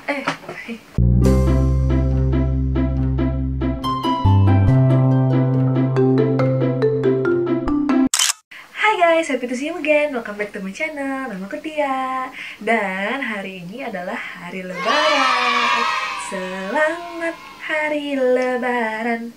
Eh, Hai guys, happy to see you again. Welcome back to my channel. Nama aku Tia. Dan hari ini adalah hari Lebaran. Selamat hari Lebaran.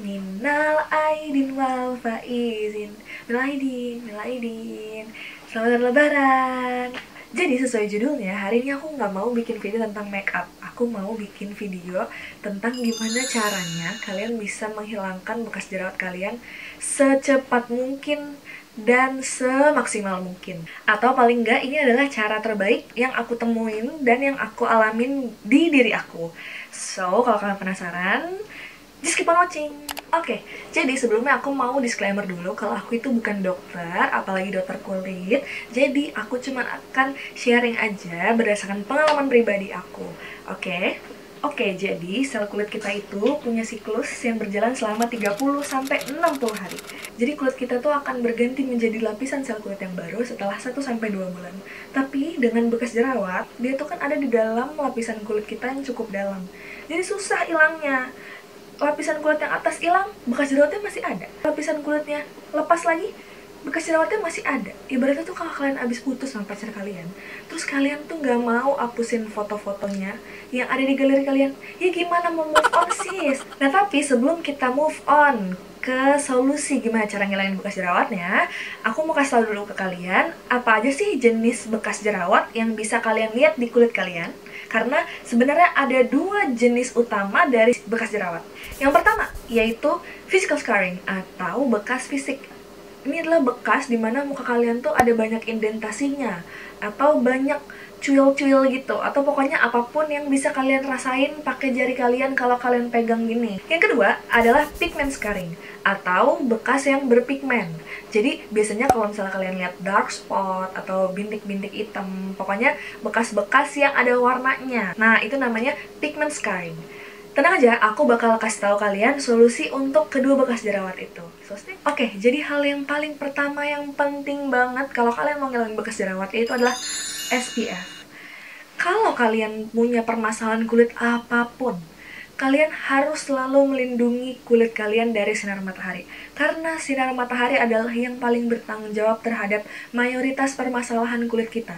Minal aidin wal faizin. Minal aidin, minal aidin. Selamat hari Lebaran. Jadi sesuai judulnya, hari ini aku nggak mau bikin video tentang makeup. Aku mau bikin video tentang gimana caranya kalian bisa menghilangkan bekas jerawat kalian secepat mungkin dan semaksimal mungkin. Atau paling nggak, ini adalah cara terbaik yang aku temuin dan yang aku alamin di diri aku. So, kalau kalian penasaran, just keep on watching. Oke, jadi sebelumnya aku mau disclaimer dulu kalau aku itu bukan dokter, apalagi dokter kulit. Jadi aku cuma akan sharing aja berdasarkan pengalaman pribadi aku. Oke, jadi sel kulit kita itu punya siklus yang berjalan selama 30-60 hari. Jadi kulit kita tuh akan berganti menjadi lapisan sel kulit yang baru setelah 1-2 bulan. Tapi dengan bekas jerawat, dia tuh kan ada di dalam lapisan kulit kita yang cukup dalam. Jadi susah hilangnya. Lapisan kulit yang atas hilang, bekas jerawatnya masih ada. Lapisan kulitnya lepas lagi, bekas jerawatnya masih ada. Ibaratnya tuh kalau kalian abis putus sama pacar kalian, terus kalian tuh nggak mau hapusin foto-fotonya yang ada di galeri kalian, ya gimana mau move on sis? Nah tapi sebelum kita move on ke solusi gimana cara ngilangin bekas jerawatnya, aku mau kasih tau dulu ke kalian apa aja sih jenis bekas jerawat yang bisa kalian lihat di kulit kalian. Karena sebenarnya ada dua jenis utama dari bekas jerawat. Yang pertama yaitu physical scarring atau bekas fisik. Ini adalah bekas dimana muka kalian tuh ada banyak indentasinya atau banyak cuil-cuil gitu, atau pokoknya apapun yang bisa kalian rasain pakai jari kalian kalau kalian pegang gini. Yang kedua adalah pigment scarring atau bekas yang berpigmen. Jadi biasanya kalau misalnya kalian lihat dark spot atau bintik-bintik hitam, pokoknya bekas-bekas yang ada warnanya. Nah, itu namanya pigment scarring. Tenang aja, aku bakal kasih tahu kalian solusi untuk kedua bekas jerawat itu. Oke, jadi hal yang paling pertama yang penting banget kalau kalian mau ngilangin bekas jerawat itu adalah SPF. Kalau kalian punya permasalahan kulit apapun, kalian harus selalu melindungi kulit kalian dari sinar matahari. Karena sinar matahari adalah yang paling bertanggung jawab terhadap mayoritas permasalahan kulit kita.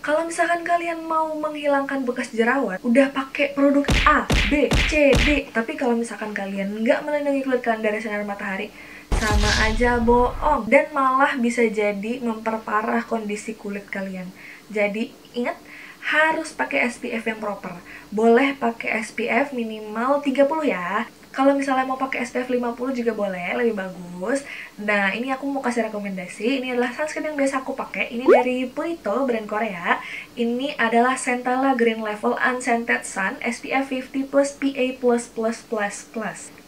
Kalau misalkan kalian mau menghilangkan bekas jerawat, udah pakai produk A, B, C, D, tapi kalau misalkan kalian nggak melindungi kulit kalian dari sinar matahari, sama aja bohong. Dan malah bisa jadi memperparah kondisi kulit kalian. Jadi ingat, harus pakai SPF yang proper. Boleh pakai SPF minimal 30 ya. Kalau misalnya mau pakai SPF 50 juga boleh, lebih bagus. Nah, ini aku mau kasih rekomendasi. Ini adalah sunscreen yang biasa aku pakai. Ini dari Purito, brand Korea. Ini adalah Centella Green Level Unscented Sun SPF 50+ PA++++.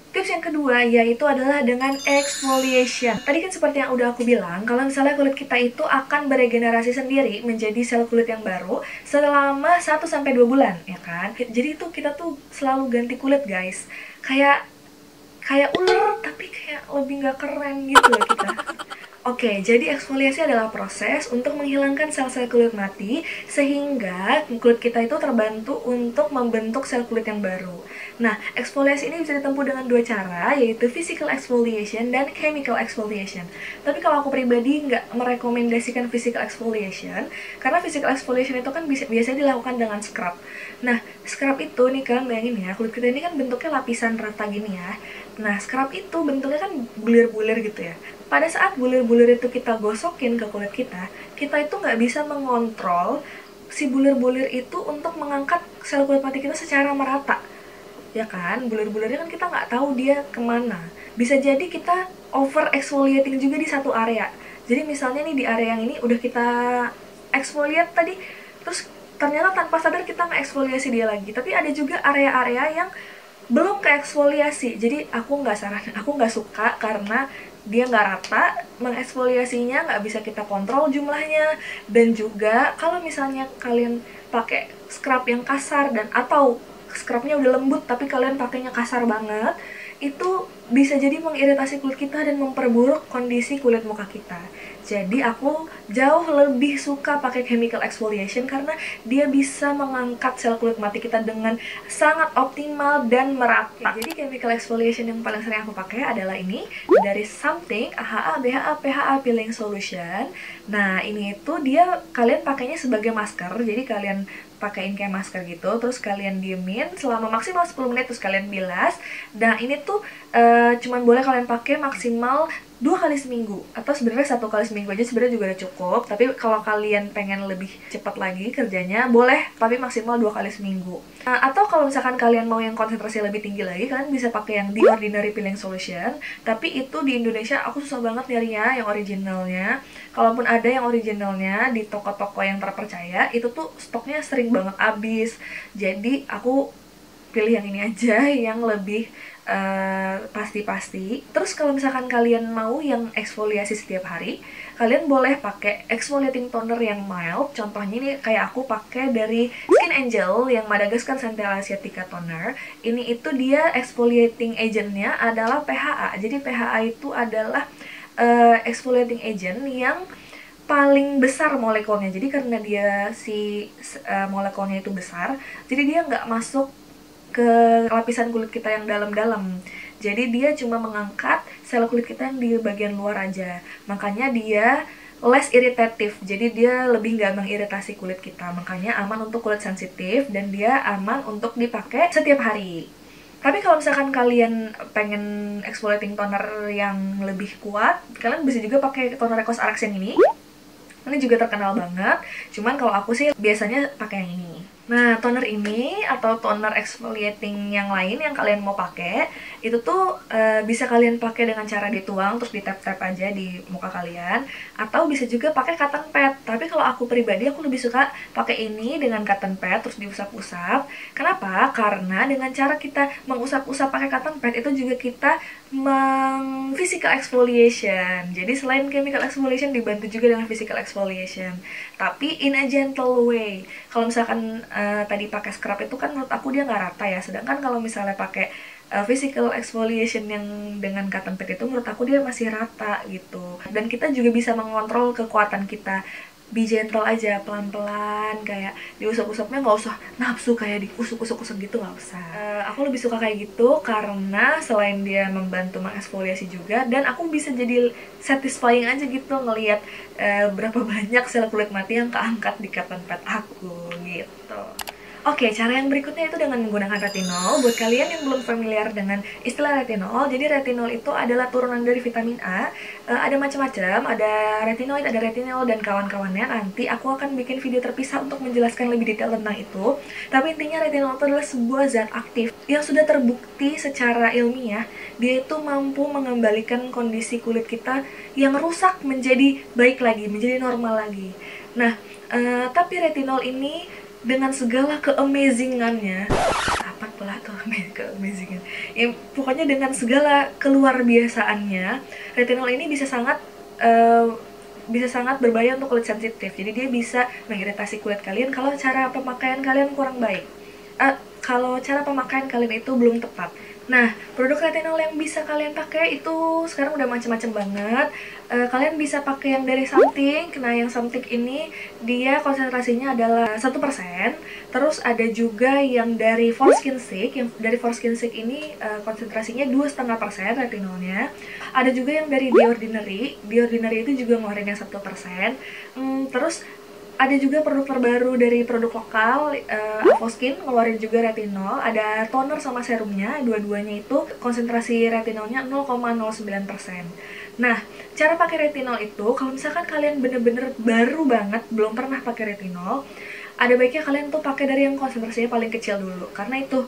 Tips yang kedua yaitu adalah dengan exfoliation. Tadi kan seperti yang udah aku bilang, kalau misalnya kulit kita itu akan beregenerasi sendiri menjadi sel kulit yang baru selama 1-2 bulan, ya kan? Jadi itu kita tuh selalu ganti kulit, guys. Kayak ular, tapi kayak lebih nggak keren gitu loh kita. Oke, jadi eksfoliasi adalah proses untuk menghilangkan sel-sel kulit mati sehingga kulit kita itu terbantu untuk membentuk sel kulit yang baru. Nah, eksfoliasi ini bisa ditempuh dengan dua cara, yaitu physical exfoliation dan chemical exfoliation. Tapi kalau aku pribadi nggak merekomendasikan physical exfoliation, karena physical exfoliation itu kan biasanya dilakukan dengan scrub. Nah, scrub itu nih kalian bayangin ya, kulit kita ini kan bentuknya lapisan rata gini ya. Nah, scrub itu bentuknya kan bulir-bulir gitu ya. Pada saat bulir-bulir itu kita gosokin ke kulit kita itu nggak bisa mengontrol si bulir-bulir itu untuk mengangkat sel kulit mati kita secara merata. Ya kan, bulir-bulirnya kan kita nggak tahu dia kemana. Bisa jadi kita over exfoliating juga di satu area. Jadi misalnya nih di area yang ini udah kita exfoliate tadi, terus ternyata tanpa sadar kita nge-exfoliasi dia lagi. Tapi ada juga area-area yang belum ke eksfoliasi, jadi aku nggak suka karena dia nggak rata, mengeksfoliasinya nggak bisa kita kontrol jumlahnya. Dan juga kalau misalnya kalian pakai scrub yang kasar atau scrubnya udah lembut tapi kalian pakainya kasar banget, itu bisa jadi mengiritasi kulit kita dan memperburuk kondisi kulit muka kita. Jadi aku jauh lebih suka pakai chemical exfoliation karena dia bisa mengangkat sel kulit mati kita dengan sangat optimal dan merata. Jadi chemical exfoliation yang paling sering aku pakai adalah ini dari Something AHA BHA PHA Peeling Solution. Nah, ini itu dia kalian pakainya sebagai masker. Jadi kalian pakein kayak masker gitu, terus kalian diemin selama maksimal 10 menit, terus kalian bilas. Nah, ini tuh cuman boleh kalian pakai maksimal 2 kali seminggu, atau sebenarnya 1 kali seminggu aja sebenarnya juga udah cukup. Tapi kalau kalian pengen lebih cepat lagi kerjanya, boleh tapi maksimal 2 kali seminggu. Atau kalau misalkan kalian mau yang konsentrasi lebih tinggi lagi, kalian bisa pakai yang The Ordinary Peeling Solution. Tapi itu di Indonesia aku susah banget nyarinya yang originalnya. Kalaupun ada yang originalnya di toko-toko yang terpercaya, itu tuh stoknya sering banget habis. Jadi aku pilih yang ini aja yang lebih pasti-pasti. Terus kalau misalkan kalian mau yang eksfoliasi setiap hari, kalian boleh pakai exfoliating toner yang mild. Contohnya ini kayak aku pakai dari Skin Angel yang Madagascar Centella Asiatica Toner. Ini itu dia exfoliating agentnya adalah PHA. Jadi PHA itu adalah exfoliating agent yang paling besar molekulnya. Jadi karena dia molekulnya itu besar, jadi dia nggak masuk ke lapisan kulit kita yang dalam-dalam. Jadi dia cuma mengangkat sel kulit kita yang di bagian luar aja. Makanya dia less irritative. Jadi dia lebih nggak mengiritasi kulit kita. Makanya aman untuk kulit sensitif dan dia aman untuk dipakai setiap hari. Tapi kalau misalkan kalian pengen exfoliating toner yang lebih kuat, kalian bisa juga pakai toner Cos Rx yang ini. Ini juga terkenal banget. Cuman kalau aku sih biasanya pakai yang ini. Nah, toner ini atau toner exfoliating yang lain yang kalian mau pakai, itu tuh bisa kalian pakai dengan cara dituang terus ditap-tap aja di muka kalian, atau bisa juga pakai cotton pad. Tapi kalau aku pribadi, aku lebih suka pakai ini dengan cotton pad terus diusap-usap. Kenapa? Karena dengan cara kita mengusap-usap pakai cotton pad itu juga kita physical exfoliation. Jadi selain chemical exfoliation dibantu juga dengan physical exfoliation, tapi in a gentle way. Kalau misalkan tadi pakai scrub itu kan menurut aku dia nggak rata ya, sedangkan kalau misalnya pakai physical exfoliation yang dengan cotton pad itu menurut aku dia masih rata gitu. Dan kita juga bisa mengontrol kekuatan kita. Be gentle aja, pelan-pelan, kayak diusap-usapnya nggak usah nafsu kayak diusuk-usuk-usuk gitu, nggak usah. Aku lebih suka kayak gitu karena selain dia membantu mengeksfoliasi juga, dan aku bisa jadi satisfying aja gitu ngelihat berapa banyak sel kulit mati yang keangkat di cotton pad aku gitu. Oke, cara yang berikutnya itu dengan menggunakan retinol. Buat kalian yang belum familiar dengan istilah retinol, jadi retinol itu adalah turunan dari vitamin A. Ada macam-macam, ada retinoid, ada retinol, dan kawan-kawannya. Nanti aku akan bikin video terpisah untuk menjelaskan lebih detail tentang itu. Tapi intinya retinol itu adalah sebuah zat aktif yang sudah terbukti secara ilmiah. Dia itu mampu mengembalikan kondisi kulit kita yang rusak menjadi baik lagi, menjadi normal lagi. Nah, tapi retinol ini dengan segala keamazingannya, apa pula tuh keamazingan ya, pokoknya dengan segala keluar biasaannya, retinol ini bisa sangat berbahaya untuk kulit sensitif. Jadi dia bisa mengiritasi kulit kalian kalau cara pemakaian kalian kurang baik, kalau cara pemakaian kalian itu belum tepat. Nah, produk retinol yang bisa kalian pakai itu sekarang udah macam-macam banget. Kalian bisa pakai yang dari Something. Nah, yang Something ini dia konsentrasinya adalah 1%. Terus ada juga yang dari Foreskin-Sick. Yang dari Foreskin-Sick ini konsentrasinya 2,5% retinolnya. Ada juga yang dari The Ordinary. The Ordinary itu juga ngeluarin yang 1%. Terus ada juga produk terbaru dari produk lokal, Avoskin ngeluarin juga retinol. Ada toner sama serumnya, dua-duanya itu konsentrasi retinolnya 0,09%. Nah, cara pakai retinol itu, kalau misalkan kalian bener-bener baru banget, belum pernah pakai retinol, ada baiknya kalian tuh pakai dari yang konsentrasinya paling kecil dulu. Karena itu,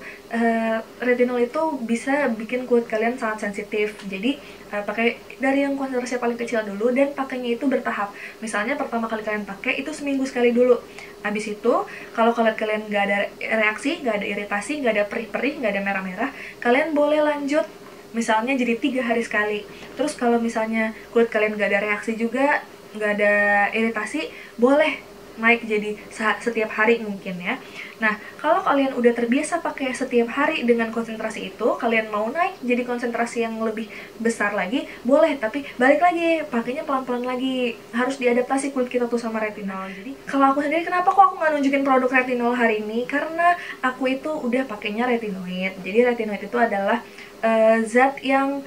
retinol itu bisa bikin kulit kalian sangat sensitif. Jadi, pakai dari yang konsentrasinya paling kecil dulu dan pakainya itu bertahap. Misalnya pertama kali kalian pakai itu seminggu sekali dulu. Habis itu, kalau kalian nggak ada reaksi, nggak ada iritasi, nggak ada perih-perih, nggak ada merah-merah, kalian boleh lanjut misalnya jadi 3 hari sekali. Terus kalau misalnya kulit kalian nggak ada reaksi juga, nggak ada iritasi, boleh naik jadi setiap hari mungkin ya. Nah, kalau kalian udah terbiasa pakai setiap hari dengan konsentrasi itu, kalian mau naik jadi konsentrasi yang lebih besar lagi, boleh, tapi balik lagi, pakainya pelan-pelan lagi. Harus diadaptasi kulit kita tuh sama retinol. Jadi, kalau aku sendiri, kenapa kok aku nggak nunjukin produk retinol hari ini? Karena aku itu udah pakainya retinoid. Jadi retinoid itu adalah zat yang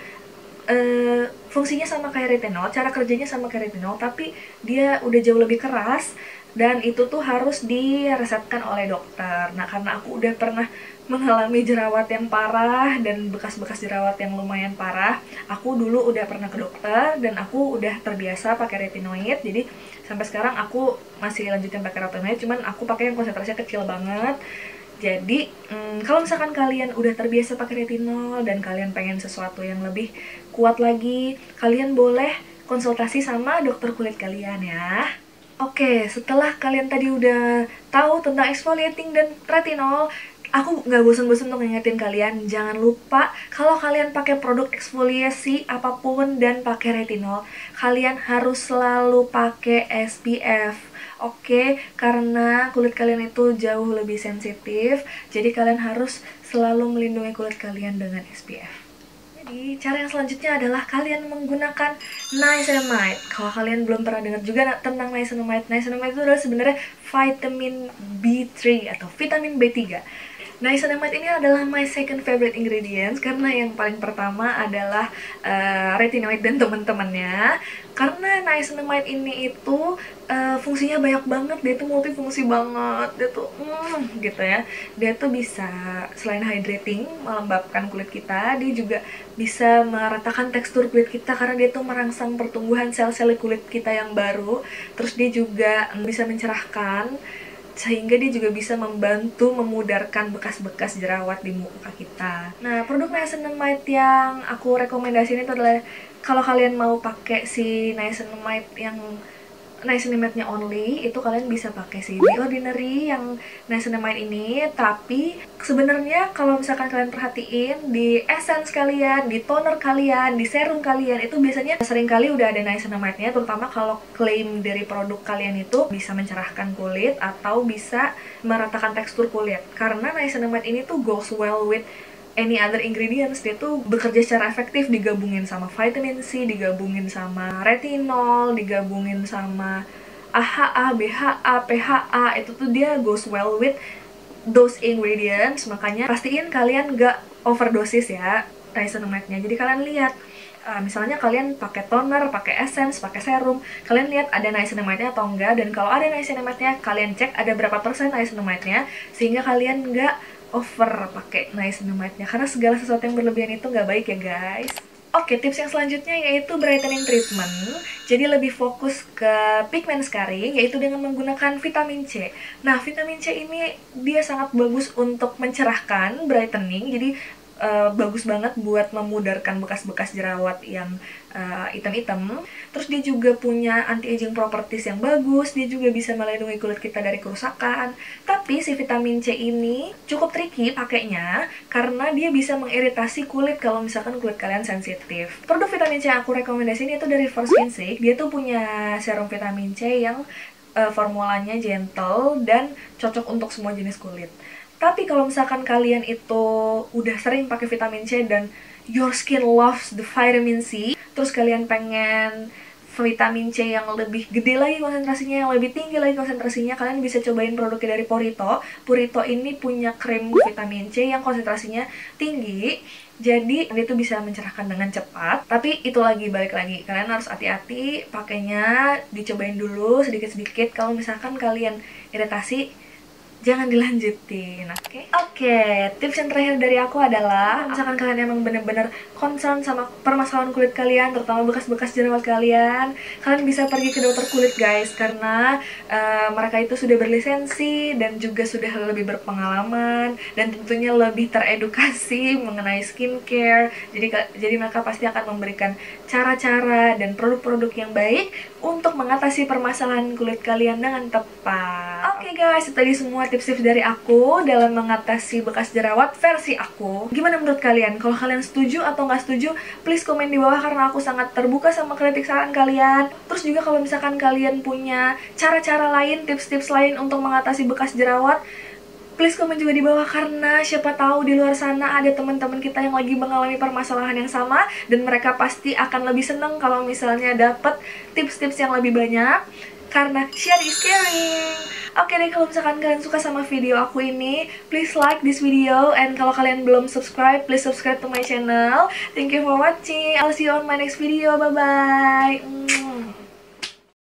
fungsinya sama kayak retinol, cara kerjanya sama kayak retinol, tapi dia udah jauh lebih keras dan itu tuh harus diresepkan oleh dokter. Nah, karena aku udah pernah mengalami jerawat yang parah dan bekas-bekas jerawat yang lumayan parah, aku dulu udah pernah ke dokter dan aku udah terbiasa pakai retinoid. Jadi sampai sekarang aku masih lanjutin pakai retinoid, cuman aku pakai yang konsentrasinya kecil banget. Jadi, kalau misalkan kalian udah terbiasa pakai retinol dan kalian pengen sesuatu yang lebih kuat lagi, kalian boleh konsultasi sama dokter kulit kalian ya. Oke, setelah kalian tadi udah tahu tentang exfoliating dan retinol, aku nggak bosan-bosan untuk ngingetin kalian, jangan lupa kalau kalian pakai produk eksfoliasi apapun dan pakai retinol, kalian harus selalu pakai SPF. Oke, karena kulit kalian itu jauh lebih sensitif, jadi kalian harus selalu melindungi kulit kalian dengan SPF. Jadi, cara yang selanjutnya adalah kalian menggunakan niacinamide. Kalau kalian belum pernah dengar juga tentang niacinamide, niacinamide itu adalah sebenarnya vitamin B3 atau vitamin B3. Niacinamide ini adalah my second favorite ingredients karena yang paling pertama adalah retinoid dan teman-temannya. Karena niacinamide ini itu fungsinya banyak banget, dia tuh multifungsi banget, dia tuh gitu ya. Dia tuh bisa selain hydrating, melembabkan kulit kita, dia juga bisa meratakan tekstur kulit kita karena dia tuh merangsang pertumbuhan sel-sel kulit kita yang baru. Terus dia juga bisa mencerahkan, sehingga dia juga bisa membantu memudarkan bekas-bekas jerawat di muka kita. Nah, produk niacinamide yang aku rekomendasiin itu adalah kalau kalian mau pakai si niacinamide yang niacinamide-nya only, itu kalian bisa pakai si The Ordinary yang niacinamide ini. Tapi sebenarnya kalau misalkan kalian perhatiin di essence kalian, di toner kalian, di serum kalian, itu biasanya seringkali udah ada niacinamide-nya, terutama kalau klaim dari produk kalian itu bisa mencerahkan kulit atau bisa meratakan tekstur kulit. Karena niacinamide ini tuh goes well with any other ingredients, dia tuh bekerja secara efektif, digabungin sama vitamin C, digabungin sama retinol, digabungin sama AHA, BHA, PHA, itu tuh dia goes well with those ingredients. Makanya pastiin kalian gak overdosis ya niacinamide-nya. Jadi kalian lihat, misalnya kalian pakai toner, pakai essence, pakai serum, kalian lihat ada niacinamide-nya atau enggak, dan kalau ada niacinamide-nya, kalian cek ada berapa persen niacinamide-nya, sehingga kalian enggak over pakai niacinamide-nya, karena segala sesuatu yang berlebihan itu nggak baik ya guys. Oke, tips yang selanjutnya yaitu brightening treatment. Jadi lebih fokus ke pigment scarring, yaitu dengan menggunakan vitamin C. Nah, vitamin C ini dia sangat bagus untuk mencerahkan, brightening, jadi bagus banget buat memudarkan bekas-bekas jerawat yang hitam-hitam. Terus dia juga punya anti-aging properties yang bagus, dia juga bisa melindungi kulit kita dari kerusakan. Tapi si vitamin C ini cukup tricky pakainya karena dia bisa mengiritasi kulit kalau misalkan kulit kalian sensitif. Produk vitamin C yang aku rekomendasiin itu dari For Skin Sake. Dia tuh punya serum vitamin C yang formulanya gentle dan cocok untuk semua jenis kulit. Tapi kalau misalkan kalian itu udah sering pakai vitamin C dan your skin loves the vitamin C, terus kalian pengen vitamin C yang lebih gede lagi konsentrasinya, yang lebih tinggi lagi konsentrasinya, kalian bisa cobain produknya dari Purito. Purito ini punya krim vitamin C yang konsentrasinya tinggi, jadi dia tuh bisa mencerahkan dengan cepat. Tapi itu lagi, balik lagi, kalian harus hati-hati pakainya, dicobain dulu sedikit-sedikit. Kalau misalkan kalian iritasi, jangan dilanjutin, oke? Oke, tips yang terakhir dari aku adalah misalkan kalian emang bener-bener concern sama permasalahan kulit kalian, terutama bekas-bekas jerawat kalian bisa pergi ke dokter kulit guys, karena mereka itu sudah berlisensi dan juga sudah lebih berpengalaman dan tentunya lebih teredukasi mengenai skincare. Jadi mereka pasti akan memberikan cara-cara dan produk-produk yang baik untuk mengatasi permasalahan kulit kalian dengan tepat. Oke guys, itu tadi semua tips-tips dari aku dalam mengatasi bekas jerawat versi aku. Gimana menurut kalian? Kalau kalian setuju atau nggak setuju, please komen di bawah karena aku sangat terbuka sama kritik saran kalian. Terus juga kalau misalkan kalian punya cara-cara lain, tips-tips lain untuk mengatasi bekas jerawat, please komen juga di bawah karena siapa tahu di luar sana ada teman-teman kita yang lagi mengalami permasalahan yang sama dan mereka pasti akan lebih seneng kalau misalnya dapat tips-tips yang lebih banyak. Karena share is caring. Oke deh, kalau misalkan kalian suka sama video aku ini, please like this video. And kalau kalian belum subscribe, please subscribe to my channel. Thank you for watching. I'll see you on my next video. Bye-bye.